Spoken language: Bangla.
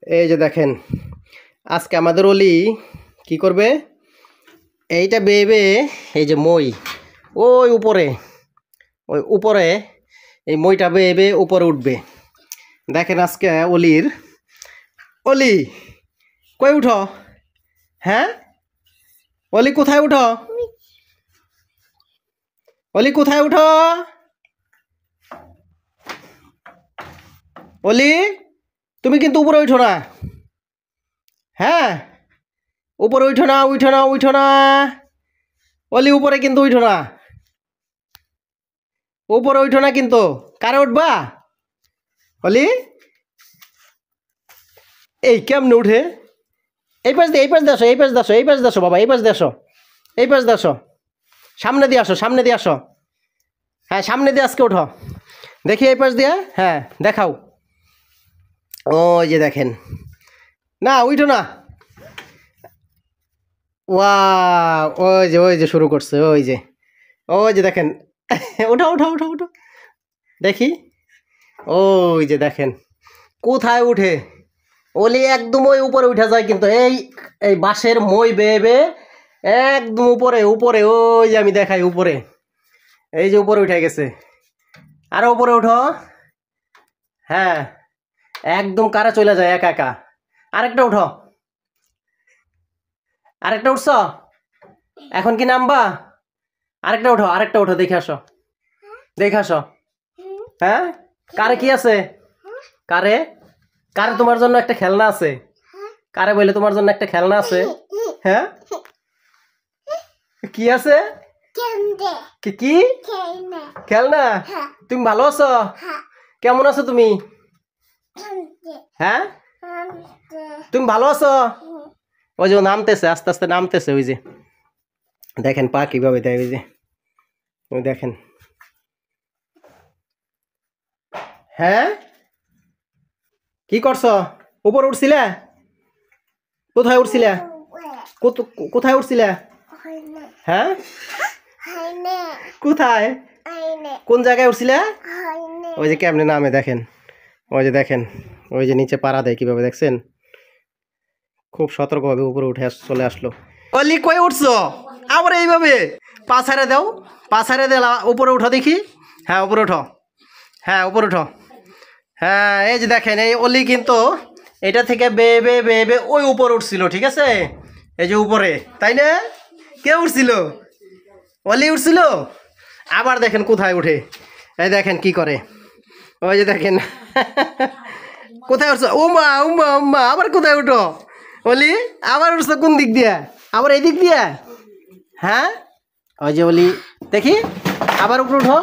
এই যে দেখেন আজকে আমাদের অলি কি করবে, এইটা বেয়ে এই যে মই ওই উপরে এই মইটা বেয়ে উপরে উঠবে। দেখেন আজকে অলি কই উঠো, হ্যাঁ অলি কোথায় উঠো, অলি কোথায় উঠো, অলি তুমি কিন্তু উপরে উঠো না, হ্যাঁ উপরে উঠো না উঠো না উঠো না, অলি উপরে কিন্তু উঠো না, উপরে উঠো না কিন্তু। কারে উঠবা অলি? এই কেমনে উঠে? এই পাশ দিয়ে আসো, এই পাশ দিয়ে আসো, এই পাশ দিয়ে আসো বাবা, এই পাশ দিয়ে আসো, এই পাশ দিয়ে আসো, সামনে দিয়ে আসো, সামনে দিয়ে আসো, হ্যাঁ সামনে দিয়ে আজকে ওঠো দেখি এই পাশ দিয়ে, হ্যাঁ দেখাও। ওই যে দেখেন, না উঠো না, ওয়া ওই যে শুরু করছে, ওই যে দেখেন উঠো উঠো উঠো উঠো দেখি, ওই যে দেখেন কোথায় উঠে অলি, একদম ওই উপরে উঠে যায় কিন্তু এই বাঁশের মই বেয়ে একদম উপরে উপরে, ওই যে আমি দেখাই উপরে, এই যে উপরে উঠে গেছে, আরো উপরে উঠো, হ্যাঁ একদম কারা চলে যায় একা একা। আরেকটা উঠো, আরেকটা উঠছ, এখন কি নামবা? আরেকটা উঠো দেখে আসো, দেখে আসো, হ্যাঁ কারে কি আছে, কারে কারে তোমার জন্য একটা খেলনা আছে, কারে বলে তোমার জন্য একটা খেলনা আছে, হ্যাঁ কি আছে, কি কি খেলনা? তুমি ভালো আছো? কেমন আছো তুমি? হ্যাঁ তুমি ভালো আছো? ওই যে নামতেছে, আস্তে আস্তে নামতেছে, ওই যে দেখেন পা কিভাবে দেয়, ওই যে ওই দেখেন, হ্যাঁ কি করছো? উপরে উঠছিলে? কোথায় উঠছিলে? কোথায় উঠছিলে? হ্যাঁ কোথায়, কোন জায়গায় উঠছিলে? ওই যে কেমনে নামে দেখেন, ওই যে দেখেন, ওই যে নিচে পাড়া দেয় কিভাবে, দেখছেন খুব সতর্কভাবে উপরে উঠে চলে আসলো। অলি কই উঠছো? আবার এইভাবে পা ছাড়ে দাও, পা ছাড়ে দিলা, উপরে উঠো দেখি, হ্যাঁ উপরে উঠো, হ্যাঁ উপরে উঠো, হ্যাঁ এই যে দেখেন এই অলি কিন্তু এটা থেকে বেয়ে ওই উপরে উঠছিল, ঠিক আছে এই যে উপরে, তাই না? কে উঠছিল? অলি উঠছিল। আবার দেখেন কোথায় উঠে, এই দেখেন কি করে, ওই যে দেখেন কোথায় উঠছো, উমা উমা উমা, আবার কোথায় উঠো অলি? আবার উঠছো কোন দিক দিয়ে? আবার এই দিক দিয়ে, হ্যাঁ ওই যে অলি দেখি, আবার উপরে উঠো।